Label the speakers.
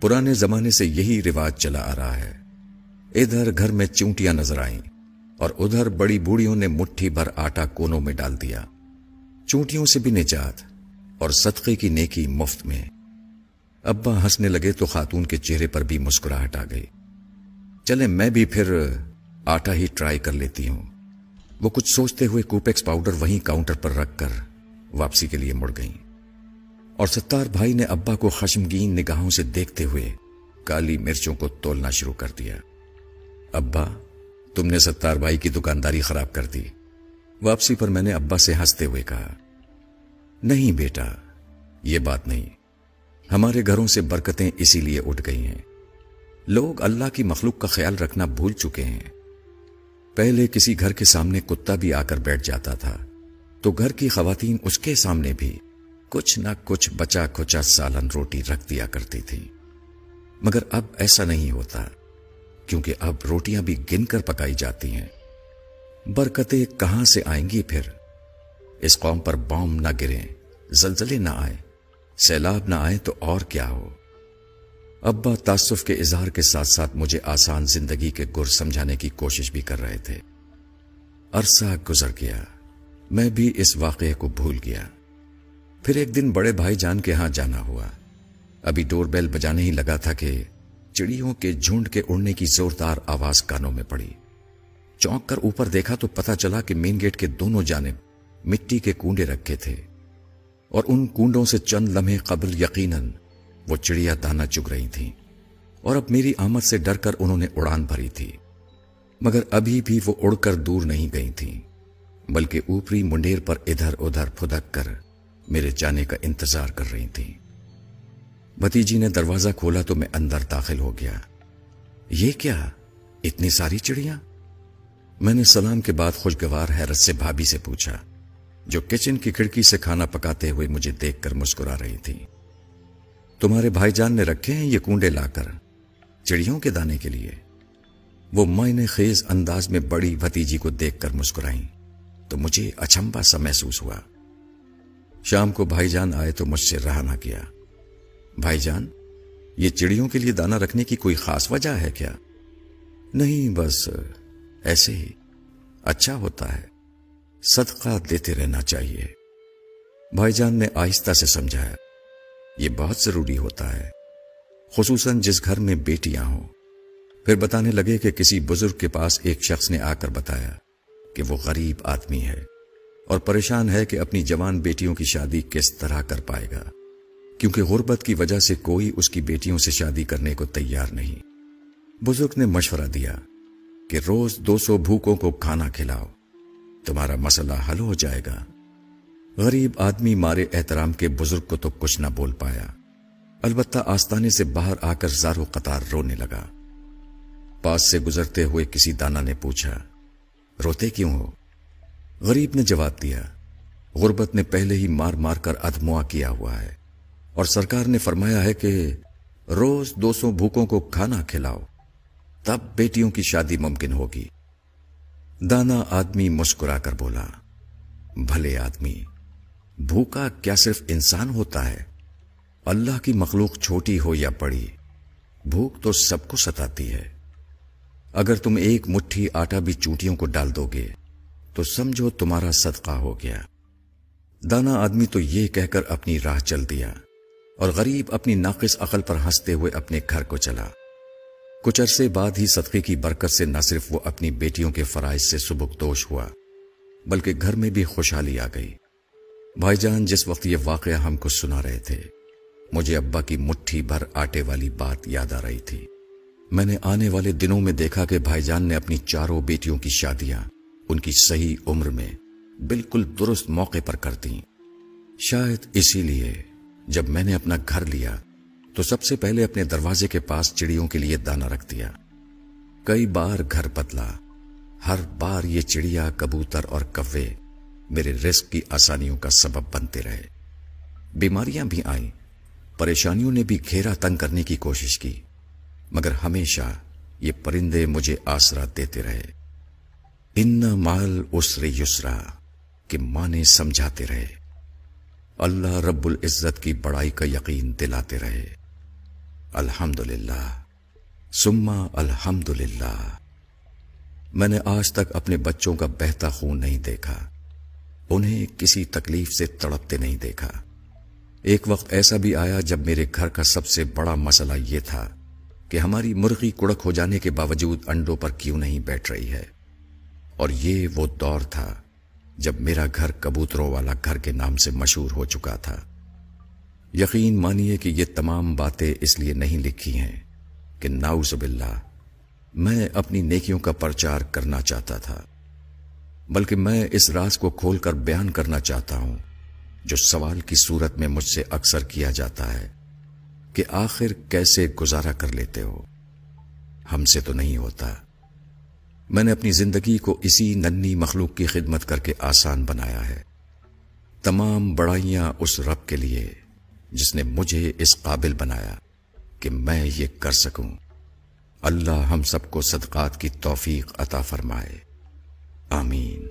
Speaker 1: पुराने जमाने से यही रिवाज चला आ रहा है। इधर घर में चूंटियां नजर आईं और उधर बड़ी बूढ़ियों ने मुट्ठी भर आटा कोनों में डाल दिया। चूंटियों से भी निजात और सदक़े की नेकी मुफ्त में। अब्बा हंसने लगे तो खातून के चेहरे पर भी मुस्कुराहट आ गई। चले मैं भी फिर आटा ही ट्राई कर लेती हूं। वो कुछ सोचते हुए कूपेक्स पाउडर वहीं काउंटर पर रखकर वापसी के लिए मुड़ गईं और सत्तार भाई ने अब्बा को खश्मगीन निगाहों से देखते हुए काली मिर्चों को तोलना शुरू कर दिया। अब्बा, तुमने सत्तार भाई की दुकानदारी खराब कर दी। वापसी पर मैंने अब्बा से हंसते हुए कहा, नहीं बेटा, ये बात नहीं। हमारे घरों से बरकतें इसीलिए उठ गई हैं। लोग अल्लाह की मखलूक का ख्याल रखना भूल चुके हैं। पहले किसी घर के सामने कुत्ता भी आकर बैठ जाता था तो घर की खवातीन उसके सामने भी कुछ ना कुछ बचा खुचा सालन रोटी रख दिया करती थी। मगर अब ऐसा नहीं होता, क्योंकि अब रोटियां भी गिनकर पकाई जाती हैं। बरकतें कहां से आएंगी फिर? इस कौम पर बॉम्ब ना गिरे, जलजले ना आए, सैलाब ना आए तो और क्या हो। अब्बा तासुफ के इजहार के साथ साथ मुझे आसान जिंदगी के गुर समझाने की कोशिश भी कर रहे थे। अरसा गुजर गया, मैं भी इस वाकये को भूल गया। फिर एक दिन बड़े भाईजान के यहां जाना हुआ। अभी डोरबेल बजाने ही लगा था कि चिड़ियों के झुंड के उड़ने की जोरदार आवाज कानों में पड़ी। चौंक कर ऊपर देखा तो पता चला कि मेन गेट के दोनों जानिब मिट्टी के कूंडे रखे थे और उन कूंडों से चंद लम्हे कबल यकीनन वो चिड़िया दाना चुग रही थीं और अब मेरी आमद से डरकर उन्होंने उड़ान भरी थी। मगर अभी भी वो उड़कर दूर नहीं गई थीं, बल्कि ऊपरी मुंडेर पर इधर उधर फुदक कर मेरे जाने का इंतजार कर रही थीं। भतीजी ने दरवाजा खोला तो मैं अंदर दाखिल हो गया। ये क्या, इतनी सारी चिड़िया? मैंने सलाम के बाद खुशगवार हैरत से भाभी से पूछा, जो किचन की खिड़की से खाना पकाते हुए मुझे देखकर मुस्कुरा रही थी। तुम्हारे भाईजान ने रखे हैं ये कूंडे लाकर चिड़ियों के दाने के लिए? वो मायने खेज अंदाज में बड़ी भतीजी को देखकर मुस्कुराई तो मुझे अचंभा सा महसूस हुआ। शाम को भाईजान आए तो मुझसे रहा ना किया। भाईजान, ये चिड़ियों के लिए दाना रखने की कोई खास वजह है क्या? नहीं, बस ऐसे ही। अच्छा होता है, सदका देते रहना चाहिए। भाईजान ने आहिस्ता से समझाया, ये बहुत जरूरी होता है, खुसूसन जिस घर में बेटियां हों। फिर बताने लगे कि किसी बुजुर्ग के पास एक शख्स ने आकर बताया कि वो गरीब आदमी है और परेशान है कि अपनी जवान बेटियों की शादी किस तरह कर पाएगा, क्योंकि गुर्बत की वजह से कोई उसकी बेटियों से शादी करने को तैयार नहीं। बुजुर्ग ने मशवरा दिया कि रोज 200 भूखों को खाना खिलाओ, तुम्हारा मसला हल हो जाएगा। गरीब आदमी मारे एहतराम के बुजुर्ग को तो कुछ ना बोल पाया, अलबत्ता आस्ताने से बाहर आकर ज़ारो कतार रोने लगा। पास से गुजरते हुए किसी दाना ने पूछा, रोते क्यों हो? गरीब ने जवाब दिया, गुर्बत ने पहले ही मार मार कर अधमुआ किया हुआ है और सरकार ने फरमाया है कि रोज 200 भूखों को खाना खिलाओ, तब बेटियों की शादी मुमकिन होगी। दाना आदमी मुस्कुराकर बोला, भले आदमी, भूखा क्या सिर्फ इंसान होता है? अल्लाह की मखलूक छोटी हो या बड़ी, भूख तो सबको सताती है। अगर तुम एक मुट्ठी आटा भी चूंटियों को डाल दोगे तो समझो तुम्हारा सदका हो गया। दाना आदमी तो ये कहकर अपनी राह चल दिया और गरीब अपनी नाकिस अकल पर हंसते हुए अपने घर को चला। कुछ अरसे बाद ही सदके की बरकत से न सिर्फ वो अपनी बेटियों के फराइज से सुबुकदोश हुआ, बल्कि घर में भी खुशहाली आ गई। भाईजान जिस वक्त ये वाकया हमको सुना रहे थे, मुझे अब्बा की मुट्ठी भर आटे वाली बात याद आ रही थी। मैंने आने वाले दिनों में देखा कि भाईजान ने अपनी चारों बेटियों की शादियां उनकी सही उम्र में बिल्कुल दुरुस्त मौके पर कर दी। शायद इसीलिए जब मैंने अपना घर लिया तो सबसे पहले अपने दरवाजे के पास चिड़ियों के लिए दाना रख दिया। कई बार घर बदला, हर बार ये चिड़िया, कबूतर और कव्वे मेरे रिस्क की आसानियों का सबब बनते रहे। बीमारियां भी आईं, परेशानियों ने भी घेरा तंग करने की कोशिश की, मगर हमेशा ये परिंदे मुझे आसरा देते रहे। इन्ना माल उसरे युसरा के माने समझाते रहे। अल्लाह रब्बुल इज्जत की बड़ाई का यकीन दिलाते रहे। الحمدللہ سما الحمدللہ۔ میں نے آج تک اپنے بچوں کا بہتا خون نہیں دیکھا، انہیں کسی تکلیف سے تڑپتے نہیں دیکھا۔ ایک وقت ایسا بھی آیا جب میرے گھر کا سب سے بڑا مسئلہ یہ تھا کہ ہماری مرغی کڑک ہو جانے کے باوجود انڈوں پر کیوں نہیں بیٹھ رہی ہے، اور یہ وہ دور تھا جب میرا گھر کبوتروں والا گھر کے نام سے مشہور ہو چکا تھا۔ یقین مانیے کہ یہ تمام باتیں اس لیے نہیں لکھی ہیں کہ نعوذ باللہ میں اپنی نیکیوں کا پرچار کرنا چاہتا تھا، بلکہ میں اس راز کو کھول کر بیان کرنا چاہتا ہوں جو سوال کی صورت میں مجھ سے اکثر کیا جاتا ہے کہ آخر کیسے گزارا کر لیتے ہو؟ ہم سے تو نہیں ہوتا۔ میں نے اپنی زندگی کو اسی ننھی مخلوق کی خدمت کر کے آسان بنایا ہے۔ تمام بڑائیاں اس رب کے لیے جس نے مجھے اس قابل بنایا کہ میں یہ کر سکوں۔ اللہ ہم سب کو صدقات کی توفیق عطا فرمائے، آمین۔